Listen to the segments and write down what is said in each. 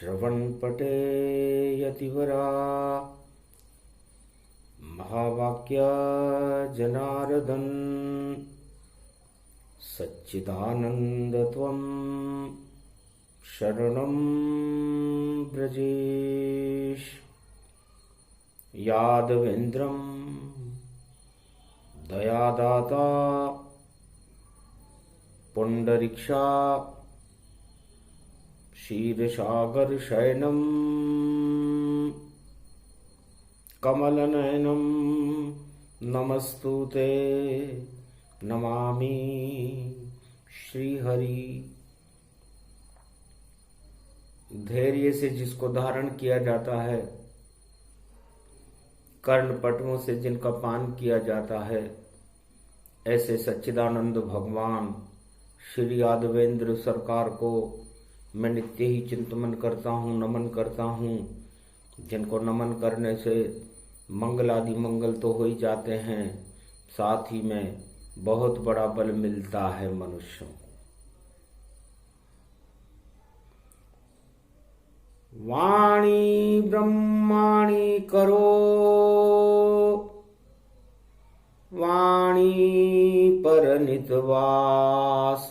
श्रवणपटे यतिवरा महावाक्य जनार्दन सच्चिदानन्दत्वं शरणं ब्रजेश। यादवेन्द्रं दयादाता पुंडरीक्षा क्षीरसागर शयनम कमलनयनम नमस्तुते नमामि श्रीहरि। धैर्य से जिसको धारण किया जाता है, कर्णपटुओं से जिनका पान किया जाता है, ऐसे सच्चिदानंद भगवान श्री यादवेंद्र सरकार को मैं नित्य ही चिंतन करता हूँ, नमन करता हूँ। जिनको नमन करने से मंगल आदि मंगल तो हो ही जाते हैं, साथ ही में बहुत बड़ा बल मिलता है मनुष्यों को। वाणी ब्रह्माणी करो, वाणी पर नितवास,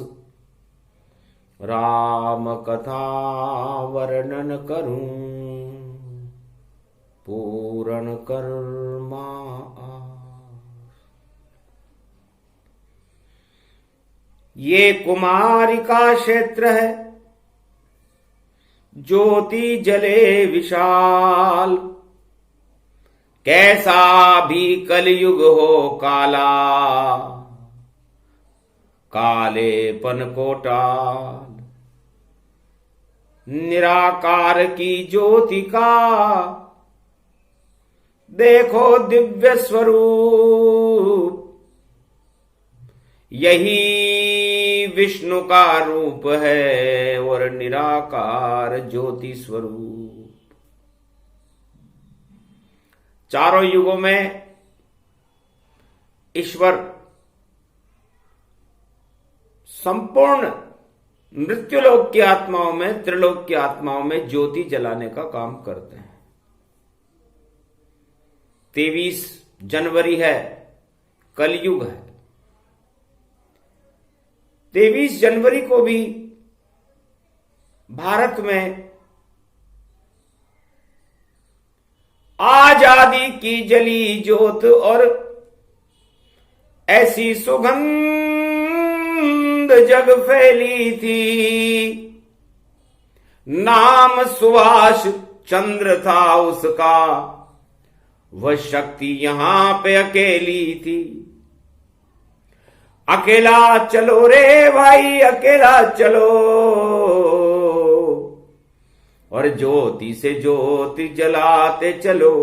राम कथा वर्णन करूं पूर्ण कर्मा। ये कुमारी का क्षेत्र है, ज्योति जले विशाल, कैसा भी कलयुग हो काला, कालेपन को टाल। निराकार की ज्योति का देखो दिव्य स्वरूप, यही विष्णु का रूप है और निराकार ज्योति स्वरूप। चारों युगों में ईश्वर संपूर्ण मृत्युलोक की आत्माओं में, त्रिलोक की आत्माओं में ज्योति जलाने का काम करते हैं। 23 जनवरी है, कलयुग है। 23 जनवरी को भी भारत में आजादी की जली ज्योत और ऐसी सुगंध जग फैली थी। नाम सुभाष चंद्र था उसका, वह शक्ति यहां पे अकेली थी। अकेला चलो रे भाई, अकेला चलो, और ज्योति से ज्योति जलाते चलो।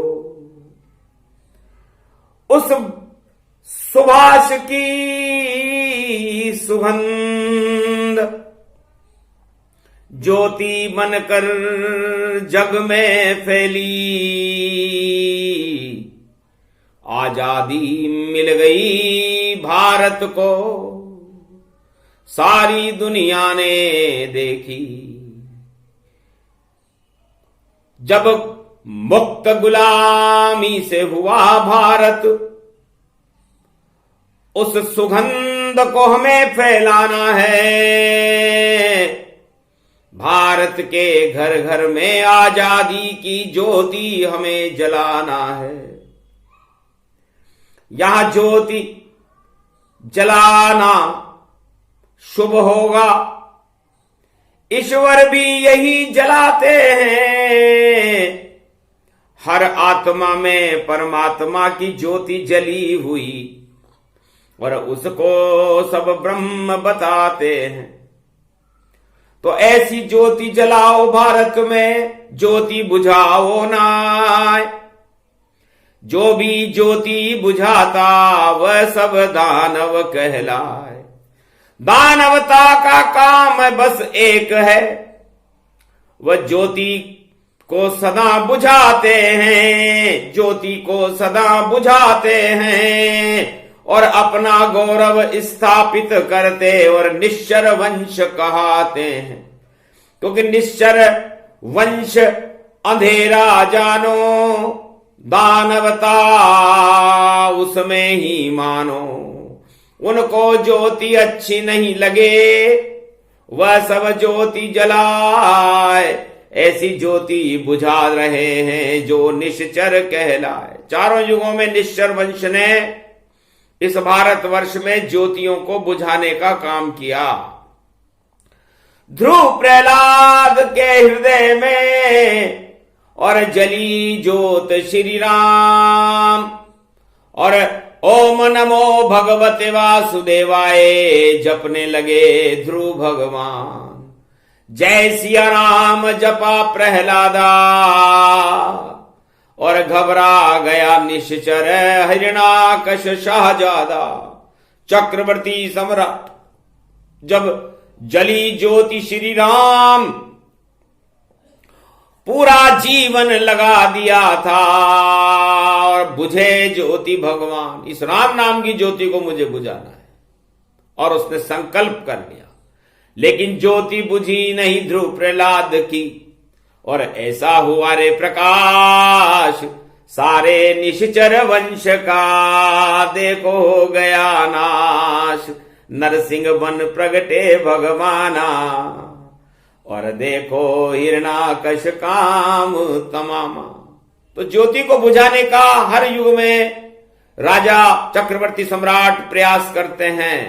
उस सुभाष की सुगंध ज्योति बनकर जग में फैली। आजादी मिल गई भारत को, सारी दुनिया ने देखी। जब मुक्त गुलामी से हुआ भारत, उस सुगंध को हमें फैलाना है। भारत के घर घर में आजादी की ज्योति हमें जलाना है। यहां ज्योति जलाना शुभ होगा, ईश्वर भी यही जलाते हैं। हर आत्मा में परमात्मा की ज्योति जली हुई, और उसको सब ब्रह्म बताते हैं। तो ऐसी ज्योति जलाओ भारत में, ज्योति बुझाओ ना। जो भी ज्योति बुझाता वह सब दानव कहलाए। दानवता का काम बस एक है, वह ज्योति को सदा बुझाते हैं, ज्योति को सदा बुझाते हैं और अपना गौरव स्थापित करते और निश्चर वंश कहाते हैं। क्योंकि निश्चर वंश अंधेरा जानो, दानवता उसमें ही मानो। उनको ज्योति अच्छी नहीं लगे, वह सब ज्योति जलाए। ऐसी ज्योति बुझा रहे हैं जो निश्चर कहलाए। चारों युगों में निश्चर वंश ने इस भारतवर्ष में ज्योतियों को बुझाने का काम किया। ध्रुव प्रहलाद के हृदय में और जली ज्योत श्री राम, और ओम नमो भगवते वासुदेवाय जपने लगे ध्रुव भगवान। जय सिया राम जपा प्रहलादा, और घबरा गया निश्चर हिरणाकश शाहजादा। चक्रवर्ती सम्राट जब जली ज्योति श्री राम, पूरा जीवन लगा दिया था और बुझे ज्योति भगवान। इस राम नाम की ज्योति को मुझे बुझाना है, और उसने संकल्प कर लिया। लेकिन ज्योति बुझी नहीं ध्रुव प्रहलाद की, और ऐसा हुआ रे प्रकाश सारे निश्चर वंश का। देखो हो गया नाश, नरसिंह बन प्रगटे भगवाना, और देखो हिरणाकश काम तमामा। तो ज्योति को बुझाने का हर युग में राजा चक्रवर्ती सम्राट प्रयास करते हैं,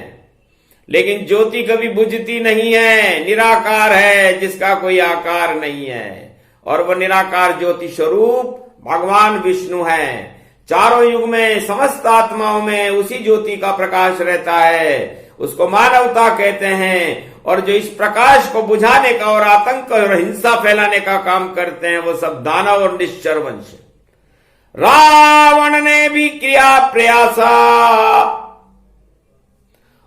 लेकिन ज्योति कभी बुझती नहीं है। निराकार है जिसका कोई आकार नहीं है, और वह निराकार ज्योति स्वरूप भगवान विष्णु है। चारों युग में समस्त आत्माओं में उसी ज्योति का प्रकाश रहता है, उसको मानवता कहते हैं। और जो इस प्रकाश को बुझाने का और आतंक और हिंसा फैलाने का काम करते हैं, वो सब दानव और निश्चर वंश। रावण ने भी किया प्रयासा,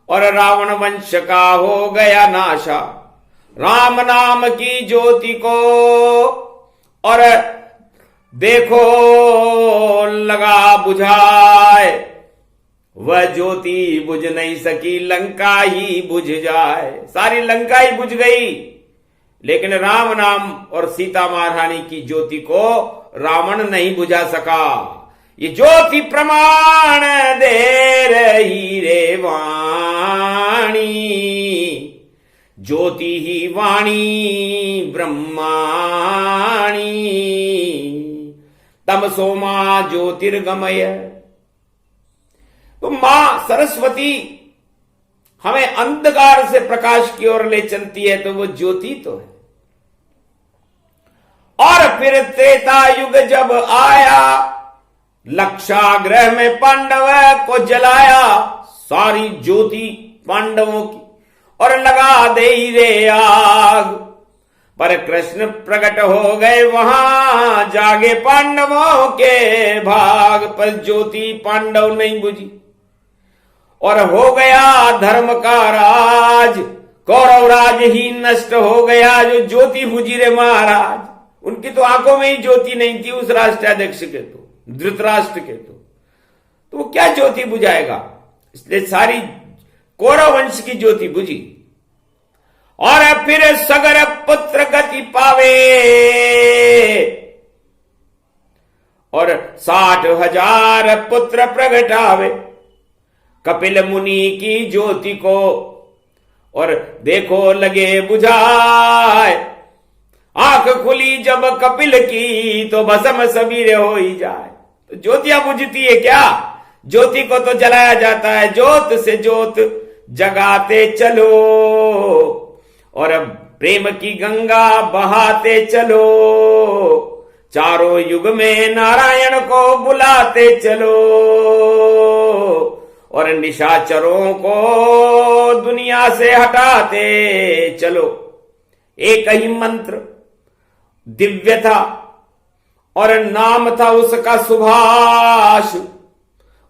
और रावण वंश का हो गया नाशा। राम नाम की ज्योति को और देखो लगा बुझाए, वह ज्योति बुझ नहीं सकी, लंका ही बुझ जाए। सारी लंका ही बुझ गई, लेकिन राम नाम और सीता महारानी की ज्योति को रावण नहीं बुझा सका। ये ज्योति प्रमाण दे रही रे वाणी, ज्योति ही वाणी ब्रह्माणी। तमसो मां ज्योतिर्गमय। तो मां सरस्वती हमें अंधकार से प्रकाश की ओर ले चलती है, तो वो ज्योति तो है। और फिर त्रेता युग जब आया, लक्षागृह में पांडव को जलाया। सारी ज्योति पांडवों की और लगा दे रे आग, पर कृष्ण प्रकट हो गए वहां, जागे पांडवों के भाग। पर ज्योति पांडव नहीं बुझी, और हो गया धर्म का राज। कौरव राज ही नष्ट हो गया, जो ज्योति बुझी रे महाराज। उनकी तो आंखों में ही ज्योति नहीं थी, उस राष्ट्राध्यक्ष के तो, धृतराष्ट्र के तो वो क्या ज्योति बुझाएगा। इसलिए सारी कौरव वंश की ज्योति बुझी। और फिर सगर पुत्र गति पावे, और 60,000 पुत्र प्रगटावे। कपिल मुनि की ज्योति को और देखो लगे बुझाए। आंख खुली जब कपिल की, तो भस्म सबीरे हो ही जाए। तो ज्योतियां बुझती है क्या? ज्योति को तो जलाया जाता है। ज्योत से ज्योत जगाते चलो, और प्रेम की गंगा बहाते चलो। चारों युग में नारायण को बुलाते चलो, और निशाचरों को दुनिया से हटाते चलो। एक ही मंत्र दिव्य था, और नाम था उसका सुभाष।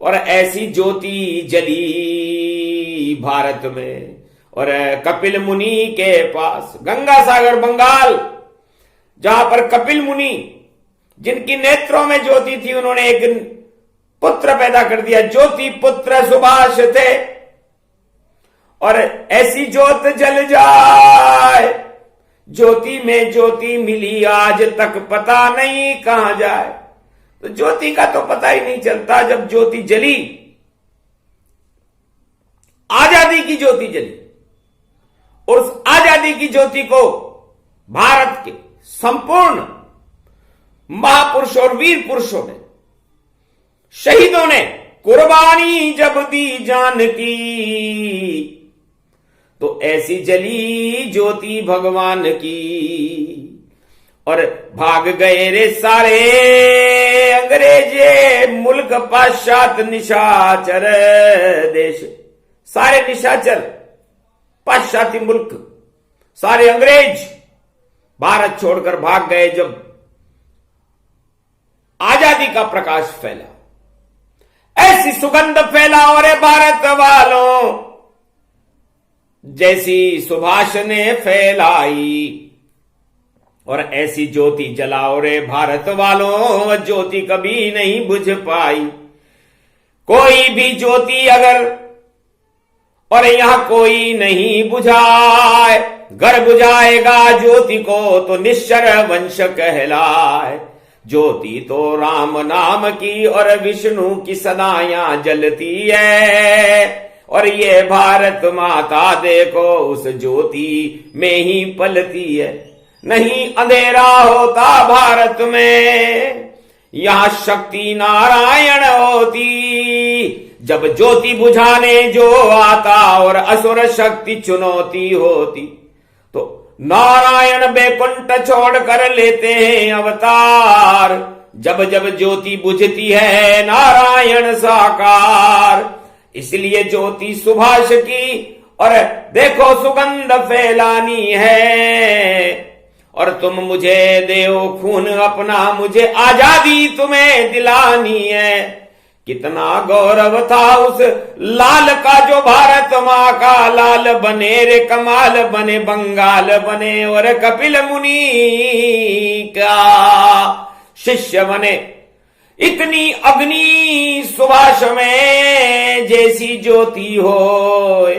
और ऐसी ज्योति जली भारत में, और कपिल मुनि के पास गंगा सागर बंगाल, जहां पर कपिल मुनि जिनकी नेत्रों में ज्योति थी, उन्होंने एक पुत्र पैदा कर दिया। ज्योति पुत्र सुभाष थे। और ऐसी ज्योत जल जाए ज्योति में ज्योति मिली आज तक पता नहीं कहां जाए। तो ज्योति का तो पता ही नहीं चलता। जब ज्योति जली, आजादी की ज्योति जली, और उस आजादी की ज्योति को भारत के संपूर्ण महापुरुषों और वीर पुरुषों ने, शहीदों ने कुर्बानी जब दी जान की, तो ऐसी जली ज्योति भगवान की। और भाग गए रे सारे अंग्रेजे मुल्क पाश्चात निशाचर देश। सारे निशाचर पाश्चात्य मुल्क, सारे अंग्रेज भारत छोड़कर भाग गए जब आजादी का प्रकाश फैला। ऐसी सुगंध फैला और भारत वालों, जैसी सुभाष ने फैलाई। और ऐसी ज्योति जलाओ रे भारत वालों, ज्योति कभी नहीं बुझ पाई। कोई भी ज्योति अगर और यहां कोई नहीं बुझाए, घर बुझाएगा ज्योति को तो निश्चर वंश कहलाए। ज्योति तो राम नाम की और विष्णु की सदाया जलती है। और ये भारत माता देखो उस ज्योति में ही पलती है। नहीं अंधेरा होता भारत में, यहां शक्ति नारायण होती। जब ज्योति बुझाने जो आता और असुर शक्ति चुनौती होती, तो नारायण बैकुंठ छोड़ कर लेते हैं अवतार। जब जब ज्योति बुझती है नारायण साकार। इसलिए ज्योति सुभाष की और देखो सुगंध फैलानी है। और तुम मुझे देओ खून अपना, मुझे आजादी तुम्हें दिलानी है। कितना गौरव था उस लाल का जो भारत माँ का लाल बने रे, कमाल बने, बंगाल बने और कपिल मुनि का शिष्य बने। इतनी अग्नि सुभाष में जैसी ज्योति हो,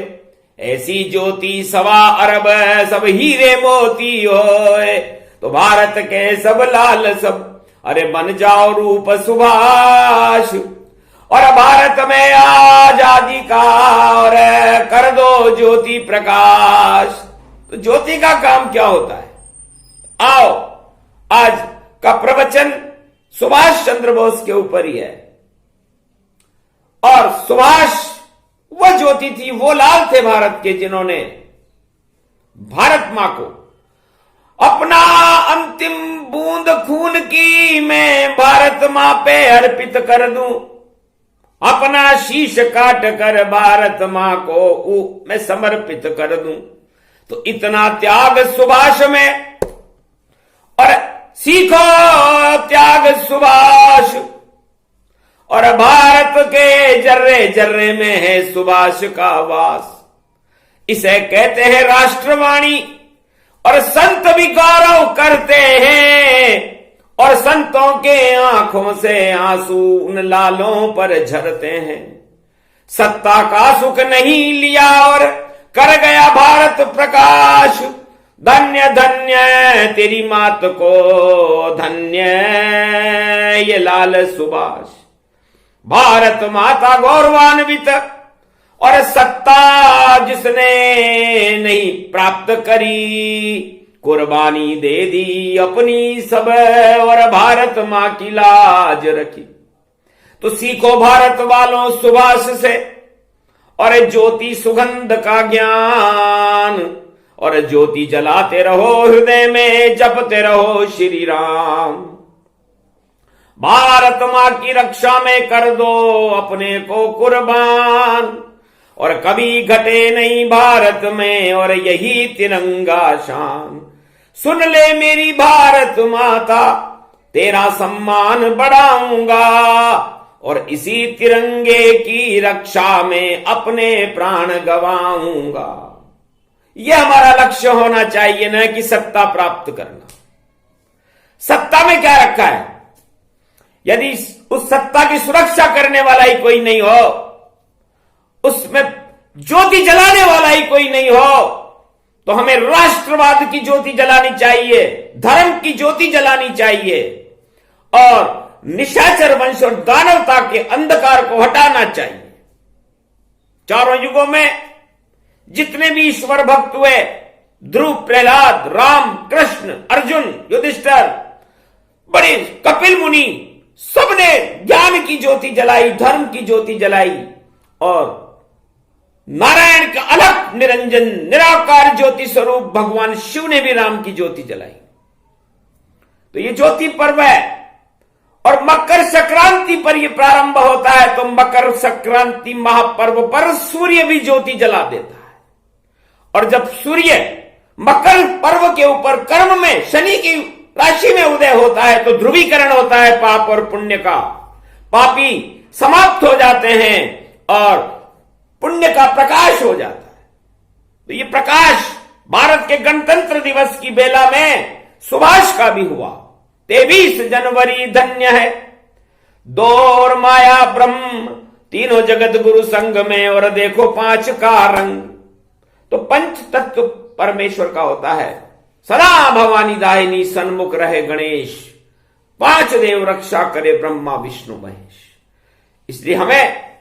ऐसी ज्योति 1.25 अरब सब हीरे मोती होए। तो भारत के सब लाल सब अरे बन जाओ रूप सुभाष। और भारत में आजादी का और कर दो ज्योति प्रकाश। तो ज्योति का काम क्या होता है? आओ, आज का प्रवचन सुभाष चंद्र बोस के ऊपर ही है। और सुभाष वह ज्योति थी, वो लाल थे भारत के, जिन्होंने भारत मां को अपना अंतिम बूंद खून की मैं भारत मां पे अर्पित कर दूं। अपना शीश काट कर भारत मां को मैं समर्पित कर दूं। तो इतना त्याग सुभाष में, और सीखो त्याग सुभाष। और भारत के जर्रे जर्रे में है सुभाष का वास। इसे कहते हैं राष्ट्रवाणी। और संत भी गौरव करते हैं, और संतों के आंखों से आंसू उन लालों पर झरते हैं। सत्ता का सुख नहीं लिया और कर गया भारत प्रकाश। धन्य धन्य तेरी मात को, धन्य ये लाल सुभाष। भारत माता गौरवान्वित, और सत्ता जिसने नहीं प्राप्त करी, कुर्बानी दे दी अपनी सब और भारत मां की लाज रखी। तो सीखो भारत वालों सुभाष से, और ज्योति सुगंध का ज्ञान। और ज्योति जलाते रहो हृदय में, जपते रहो श्री राम। भारत मां की रक्षा में कर दो अपने को कुर्बान। और कभी घटे नहीं भारत में और यही तिरंगा शान। सुन ले मेरी भारत माता, तेरा सम्मान बढ़ाऊंगा। और इसी तिरंगे की रक्षा में अपने प्राण गवाऊंगा। यह हमारा लक्ष्य होना चाहिए, न कि सत्ता प्राप्त करना। सत्ता में क्या रखा है? यदि उस सत्ता की सुरक्षा करने वाला ही कोई नहीं हो, उसमें ज्योति जलाने वाला ही कोई नहीं हो, तो हमें राष्ट्रवाद की ज्योति जलानी चाहिए, धर्म की ज्योति जलानी चाहिए और निशाचर वंश और दानवता के अंधकार को हटाना चाहिए। चारों युगों में जितने भी ईश्वर भक्त हुए, ध्रुव, प्रहलाद, राम, कृष्ण, अर्जुन, युधिष्ठिर, बड़े कपिल मुनि, सबने ज्ञान की ज्योति जलाई, धर्म की ज्योति जलाई और नारायण का अलग निरंजन निराकार ज्योति स्वरूप भगवान शिव ने भी राम की ज्योति जलाई। तो ये ज्योति पर्व है और मकर संक्रांति पर यह प्रारंभ होता है। तो मकर संक्रांति महापर्व पर सूर्य भी ज्योति जला देता है और जब सूर्य मकर पर्व के ऊपर कर्म में शनि की राशि में उदय होता है तो ध्रुवीकरण होता है पाप और पुण्य का। पापी समाप्त हो जाते हैं और पुण्य का प्रकाश हो जाता है। तो ये प्रकाश भारत के गणतंत्र दिवस की बेला में सुभाष का भी हुआ। 23 जनवरी धन्य है, दो और माया ब्रह्म, तीनों जगत गुरु संग में, और देखो 5 का रंग। तो पंच तत्व परमेश्वर का होता है। सदा भवानी दायिनी सन्मुख रहे गणेश, 5 देव रक्षा करे ब्रह्मा विष्णु महेश। इसलिए हमें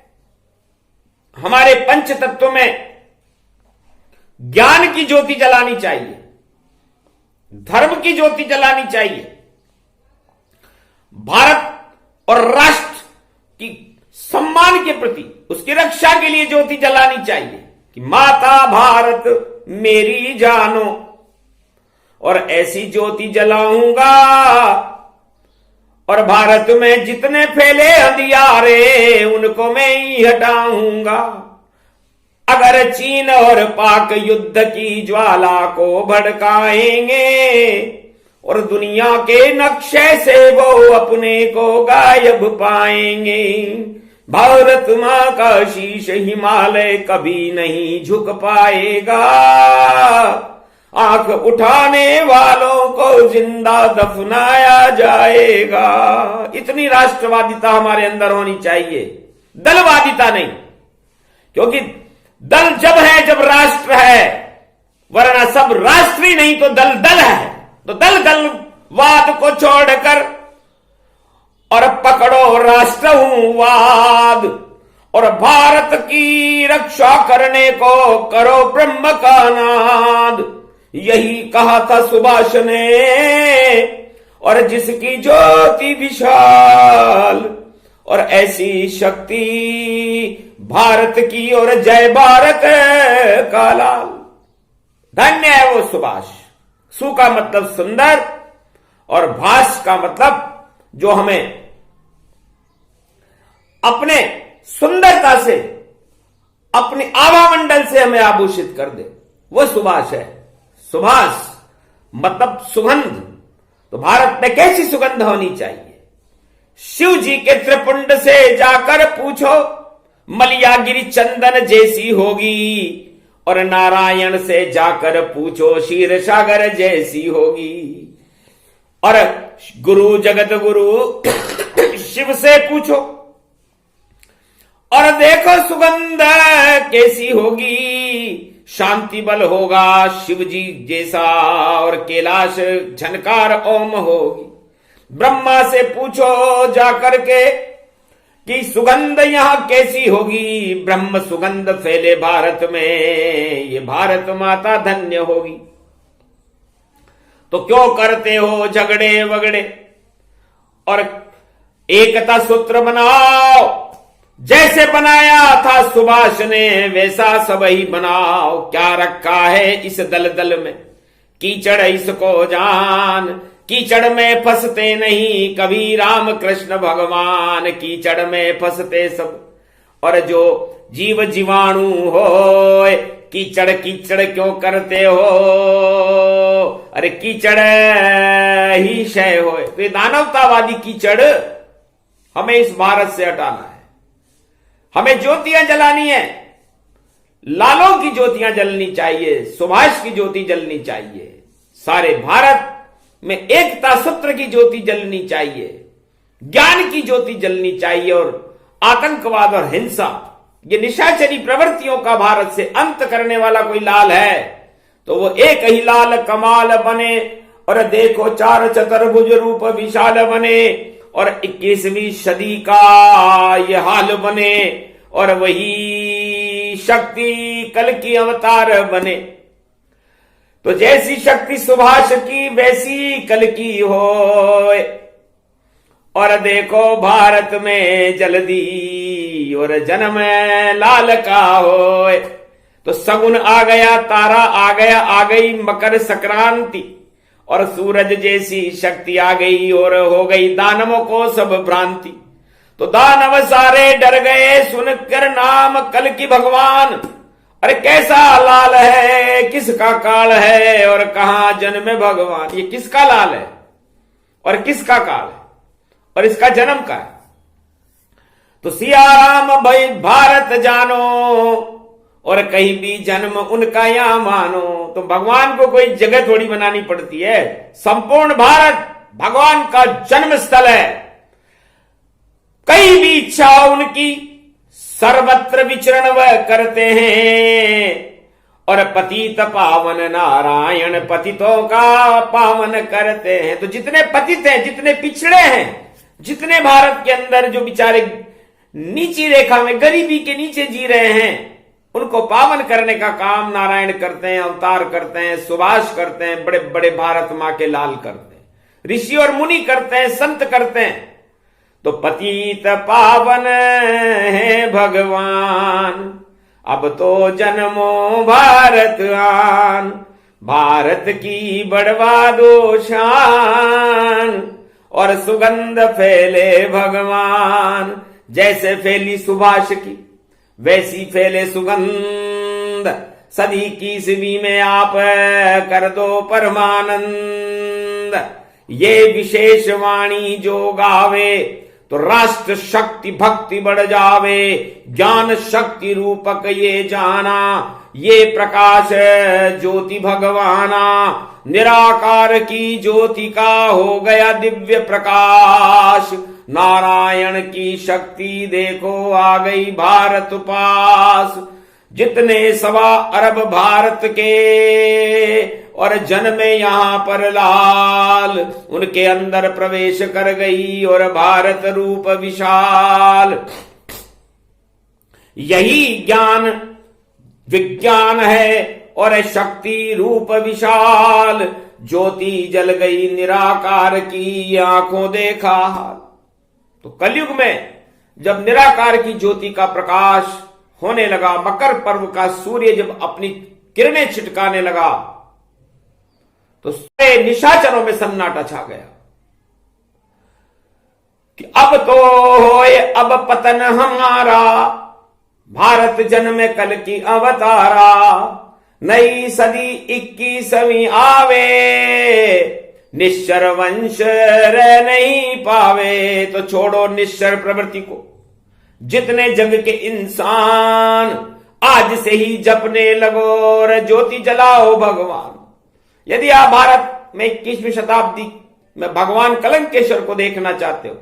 हमारे पंच तत्व में ज्ञान की ज्योति जलानी चाहिए, धर्म की ज्योति जलानी चाहिए, भारत और राष्ट्र की सम्मान के प्रति उसकी रक्षा के लिए ज्योति जलानी चाहिए कि माता भारत मेरी जानो, और ऐसी ज्योति जलाऊंगा और भारत में जितने फैले अंधियारे उनको मैं ही हटाऊंगा। अगर चीन और पाक युद्ध की ज्वाला को भड़काएंगे और दुनिया के नक्शे से वो अपने को गायब पाएंगे, भारत मां का शीश हिमालय कभी नहीं झुक पाएगा। आंख उठाने वालों को जिंदा दफनाया जाएगा। इतनी राष्ट्रवादिता हमारे अंदर होनी चाहिए, दलवादिता नहीं। क्योंकि दल जब है जब राष्ट्र है, वरना सब राष्ट्र ही नहीं तो दल दल है। तो दल दलवाद को छोड़कर और पकड़ो राष्ट्रवाद और भारत की रक्षा करने को करो ब्रह्म का नाद। यही कहा था सुभाष ने, और जिसकी ज्योति विशाल और ऐसी शक्ति भारत की, और जय भारत का लाल। धन्य है वो सुभाष। सु का मतलब सुंदर और भाष का मतलब जो हमें अपने सुंदरता से, अपनी आभामंडल से हमें आभूषित कर दे, वो सुभाष है। सुभाष मतलब सुगंध। तो भारत में कैसी सुगंध होनी चाहिए? शिव जी के त्रिपुंड से जाकर पूछो, मलियागिरी चंदन जैसी होगी, और नारायण से जाकर पूछो क्षीर सागर जैसी होगी, और गुरु जगत गुरु शिव से पूछो और देखो सुगंध कैसी होगी। शांति बल होगा शिव जी जैसा, और कैलाश झनकार ओम होगी। ब्रह्मा से पूछो जाकर के कि सुगंध यहां कैसी होगी। ब्रह्म सुगंध फैले भारत में, ये भारत माता धन्य होगी। तो क्यों करते हो झगड़े वगड़े, और एकता सूत्र बनाओ। जैसे बनाया था सुभाष ने वैसा सब ही बनाओ। क्या रखा है इस दलदल में, कीचड़ इसको जान। कीचड़ में फंसते नहीं कभी राम कृष्ण भगवान, कीचड़ में फंसते सब। और जो जीव जीवाणु हो, कीचड़ कीचड़ क्यों करते हो, अरे कीचड़ ही क्षय हो। तो ये दानवतावादी कीचड़ हमें इस भारत से हटाना है। हमें ज्योतियां जलानी है, लालों की ज्योतियां जलनी चाहिए, सुभाष की ज्योति जलनी चाहिए, सारे भारत में एकता सूत्र की ज्योति जलनी चाहिए, ज्ञान की ज्योति जलनी चाहिए, और आतंकवाद और हिंसा, ये निशाचरी प्रवृत्तियों का भारत से अंत करने वाला कोई लाल है तो वो एक ही लाल कमाल बने, और देखो चार चतुर्भुज रूप विशाल बने, और 21वीं सदी का ये हाल बने, और वही शक्ति कल की अवतार बने। तो जैसी शक्ति सुभाष की वैसी कल की हो, और देखो भारत में जल्दी और जन्म लाल का हो। तो सगुन आ गया, तारा आ गया, आ गई मकर संक्रांति, और सूरज जैसी शक्ति आ गई, और हो गई दानवों को सब भ्रांति। तो दानव सारे डर गए सुनकर नाम कल की भगवान। अरे कैसा लाल है, किसका काल है, और कहां जन्मे भगवान। ये किसका लाल है और किसका काल है और इसका जन्म का है। तो सिया राम भाई भारत जानो, और कहीं भी जन्म उनका यहां मानो। तो भगवान को कोई जगह थोड़ी बनानी पड़ती है, संपूर्ण भारत भगवान का जन्म स्थल है। कहीं भी इच्छा उनकी सर्वत्र विचरण वह करते हैं, और पतित पावन नारायण पतितों का पावन करते हैं। तो जितने पतित हैं, जितने पिछड़े हैं, जितने भारत के अंदर जो बेचारे नीची रेखा में गरीबी के नीचे जी रहे हैं, उनको पावन करने का काम नारायण करते हैं, अवतार करते हैं, सुभाष करते हैं, बड़े बड़े भारत मां के लाल करते हैं, ऋषि और मुनि करते हैं, संत करते हैं। तो पतित पावन है भगवान, अब तो जन्मो भारत आन, भारत की बढ़वा दो शान, और सुगंध फैले भगवान। जैसे फैली सुभाष की वैसी फैले सुगंध, सदी की 21वीं में आप कर दो परमानंद। ये विशेष वाणी जो गावे, तो राष्ट्र शक्ति भक्ति बढ़ जावे। ज्ञान शक्ति रूपक ये जाना, ये प्रकाश ज्योति भगवाना। निराकार की ज्योति का हो गया दिव्य प्रकाश, नारायण की शक्ति देखो आ गई भारत पास। जितने 1.25 अरब भारत के और जन्मे यहां पर लाल, उनके अंदर प्रवेश कर गई और भारत रूप विशाल। यही ज्ञान विज्ञान है और शक्ति रूप विशाल। ज्योति जल गई निराकार की, आंखों देखा हाल। तो कलयुग में जब निराकार की ज्योति का प्रकाश होने लगा, मकर पर्व का सूर्य जब अपनी किरणें छिटकाने लगा, तो सारे निशाचरों में सन्नाटा छा गया कि अब तो होए अब पतन हमारा, भारत जन्म कल की अवतारा। नई सदी 21वीं आवे, निश्चर वंश रह नहीं पावे। तो छोड़ो निश्चर प्रवृत्ति को, जितने जग के इंसान आज से ही जपने लगो और ज्योति जलाओ भगवान। यदि आप भारत में 21वीं शताब्दी में भगवान कलंकेश्वर को देखना चाहते हो,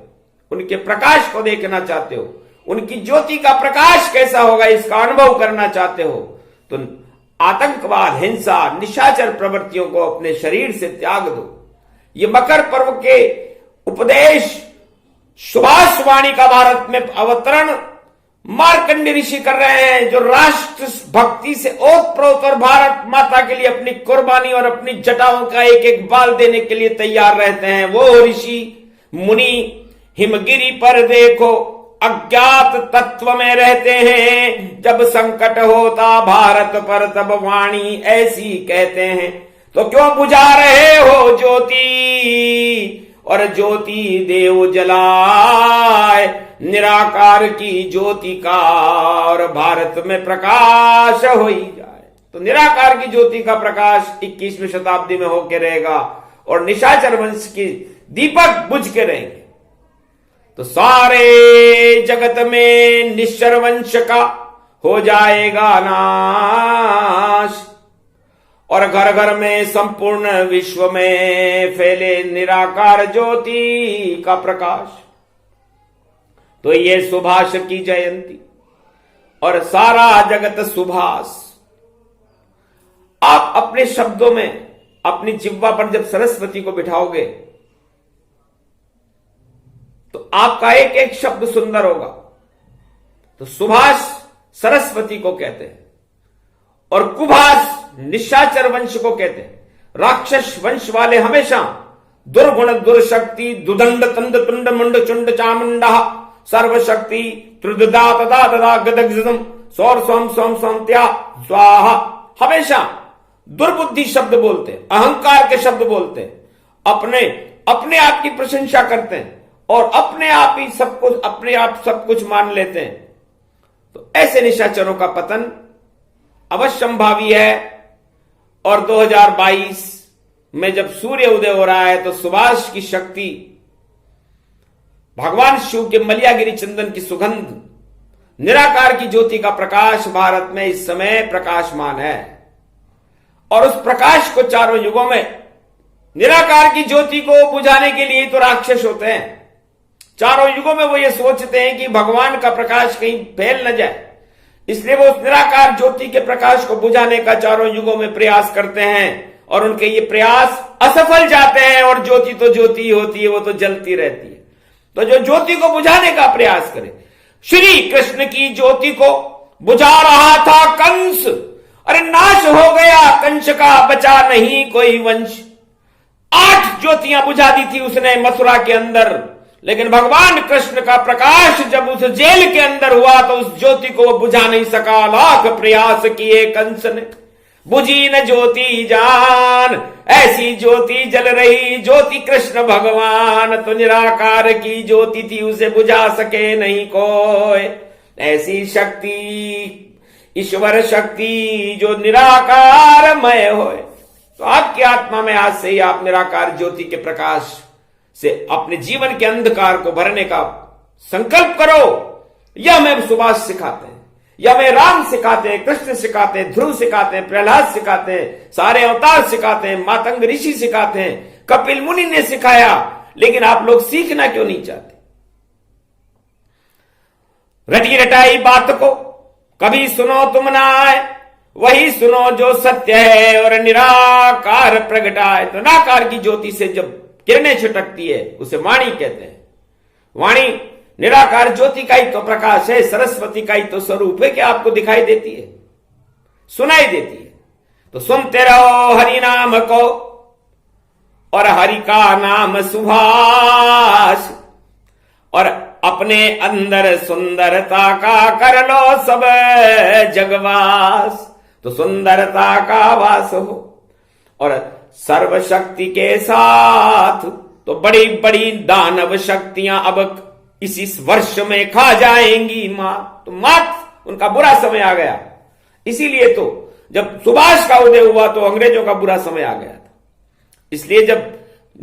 उनके प्रकाश को देखना चाहते हो, उनकी ज्योति का प्रकाश कैसा होगा इसका अनुभव करना चाहते हो, तो आतंकवाद, हिंसा, निशाचर प्रवृत्तियों को अपने शरीर से त्याग दो। ये मकर पर्व के उपदेश सुभाष वाणी का भारत में अवतरण मार्कंडेय ऋषि कर रहे हैं, जो राष्ट्र भक्ति से ओतप्रोत और भारत माता के लिए अपनी कुर्बानी और अपनी जटाओं का एक एक बाल देने के लिए तैयार रहते हैं। वो ऋषि मुनि हिमगिरी पर देखो अज्ञात तत्व में रहते हैं। जब संकट होता भारत पर तब वाणी ऐसी कहते हैं। तो क्यों बुझा रहे हो ज्योति, और ज्योति देव जलाए निराकार की ज्योति का, और भारत में प्रकाश हो ही जाए। तो निराकार की ज्योति का प्रकाश 21वीं शताब्दी में होके रहेगा और निशाचर वंश की दीपक बुझ के रहेंगे। तो सारे जगत में निश्चर वंश का हो जाएगा नाश, और घर घर में संपूर्ण विश्व में फैले निराकार ज्योति का प्रकाश। तो ये सुभाष की जयंती और सारा जगत सुभाष। आप अपने शब्दों में अपनी जिह्वा पर जब सरस्वती को बिठाओगे तो आपका एक एक शब्द सुंदर होगा। तो सुभाष सरस्वती को कहते हैं और कुभाष निशाचर वंश को कहते हैं। राक्षस वंश वाले हमेशा दुर्गुण दुर्शक्ति दुदंड तंड तुंड मुंड चुंड चामुंडा सर्वशक्ति त्रिदा तदा तदा गदगजम सौर सोम सोम सोम त्या स्वाहा हमेशा दुर्बुद्धि शब्द बोलते हैं, अहंकार के शब्द बोलते हैं, अपने आप की प्रशंसा करते हैं और अपने आप ही सब कुछ अपने आप सब कुछ मान लेते हैं। तो ऐसे निशाचरों का पतन अवश्यंभावी है। और 2022 में जब सूर्य उदय हो रहा है तो सुभाष की शक्ति, भगवान शिव के मलियागिरी चंदन की सुगंध, निराकार की ज्योति का प्रकाश भारत में इस समय प्रकाशमान है। और उस प्रकाश को चारों युगों में, निराकार की ज्योति को बुझाने के लिए तो राक्षस होते हैं। चारों युगों में वो ये सोचते हैं कि भगवान का प्रकाश कहीं फैल न जाए, इसलिए वो उस निराकार ज्योति के प्रकाश को बुझाने का चारों युगों में प्रयास करते हैं और उनके ये प्रयास असफल जाते हैं। और ज्योति तो ज्योति होती है, वो तो जलती रहती है। तो जो ज्योति को बुझाने का प्रयास करे, श्री कृष्ण की ज्योति को बुझा रहा था कंस, अरे नाश हो गया कंस का, बचा नहीं कोई वंश। 8 ज्योतियां बुझा दी थी उसने मथुरा के अंदर, लेकिन भगवान कृष्ण का प्रकाश जब उस जेल के अंदर हुआ तो उस ज्योति को वो बुझा नहीं सका। लाख प्रयास किए कंस ने, बुझी न ज्योति जान, ऐसी ज्योति जल रही ज्योति कृष्ण भगवान। तो निराकार की ज्योति थी, उसे बुझा सके नहीं कोई। ऐसी शक्ति ईश्वर शक्ति जो निराकारमय होए। तो आपकी आत्मा में आज से ही आप निराकार ज्योति के प्रकाश से अपने जीवन के अंधकार को भरने का संकल्प करो। यह हमें सुभाष सिखाते हैं, यह हमें राम सिखाते हैं, कृष्ण सिखाते हैं, ध्रुव सिखाते हैं, प्रहलाद सिखाते हैं, सारे अवतार सिखाते हैं, मातंग ऋषि सिखाते हैं, कपिल मुनि ने सिखाया। लेकिन आप लोग सीखना क्यों नहीं चाहते? रटी रटाई बात को कभी सुनो तुम ना आए, वही सुनो जो सत्य है और निराकार प्रगटाए। तो निराकार की ज्योति से जब किरणें छिटकती है उसे वाणी कहते हैं। वाणी निराकार ज्योति का ही तो प्रकाश है, सरस्वती का ही तो स्वरूप है कि आपको दिखाई देती है, सुनाई देती है। तो सुनते रहो हरि नाम को, और हरि का नाम सुभाष, और अपने अंदर सुंदरता का कर लो सब जगवास। तो सुंदरता का वास हो और सर्वशक्ति के साथ तो बड़ी बड़ी दानव शक्तियां अब इसी वर्ष में खा जाएंगी मां। तो मात उनका बुरा समय आ गया। इसीलिए तो जब सुभाष का उदय हुआ तो अंग्रेजों का बुरा समय आ गया था। इसलिए जब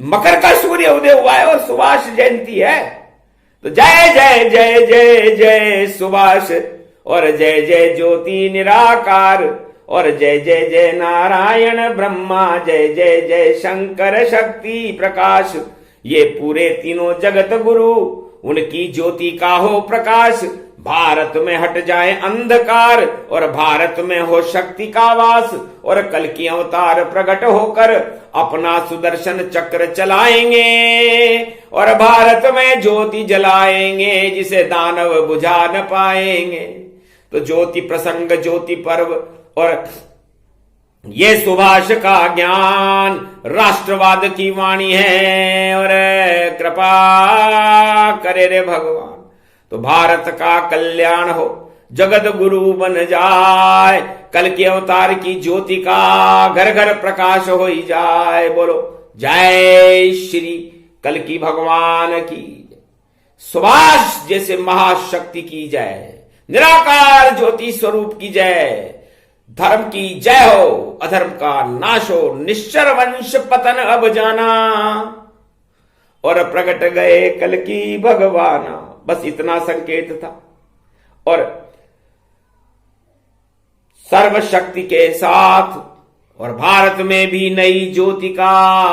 मकर का सूर्य उदय हुआ है और सुभाष जयंती है तो जय जय जय जय जय सुभाष, और जय जय ज्योति निराकार, और जय जय जय नारायण ब्रह्मा, जय जय जय शंकर शक्ति प्रकाश। ये पूरे तीनों जगत गुरु, उनकी ज्योति का हो प्रकाश। भारत में हट जाए अंधकार और भारत में हो शक्ति का वास, और कल की अवतार प्रकट होकर अपना सुदर्शन चक्र चलाएंगे और भारत में ज्योति जलाएंगे जिसे दानव बुझा न पाएंगे। तो ज्योति प्रसंग, ज्योति पर्व और ये सुभाष का ज्ञान राष्ट्रवाद की वाणी है। और कृपा करे रे भगवान तो भारत का कल्याण हो, जगत गुरु बन जाए, कल के अवतार की ज्योति का घर घर प्रकाश हो ही जाए। बोलो जय श्री कल की भगवान की, सुभाष जैसे महाशक्ति की जय, निराकार ज्योति स्वरूप की जय, धर्म की जय हो, अधर्म का नाश हो, निश्चर वंश पतन अब जाना, और प्रकट गए कल की भगवाना। बस इतना संकेत था। और सर्वशक्ति के साथ और भारत में भी नई ज्योति का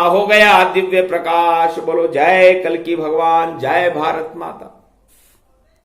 हो गया दिव्य प्रकाश। बोलो जय कल की भगवान, जय भारत माता।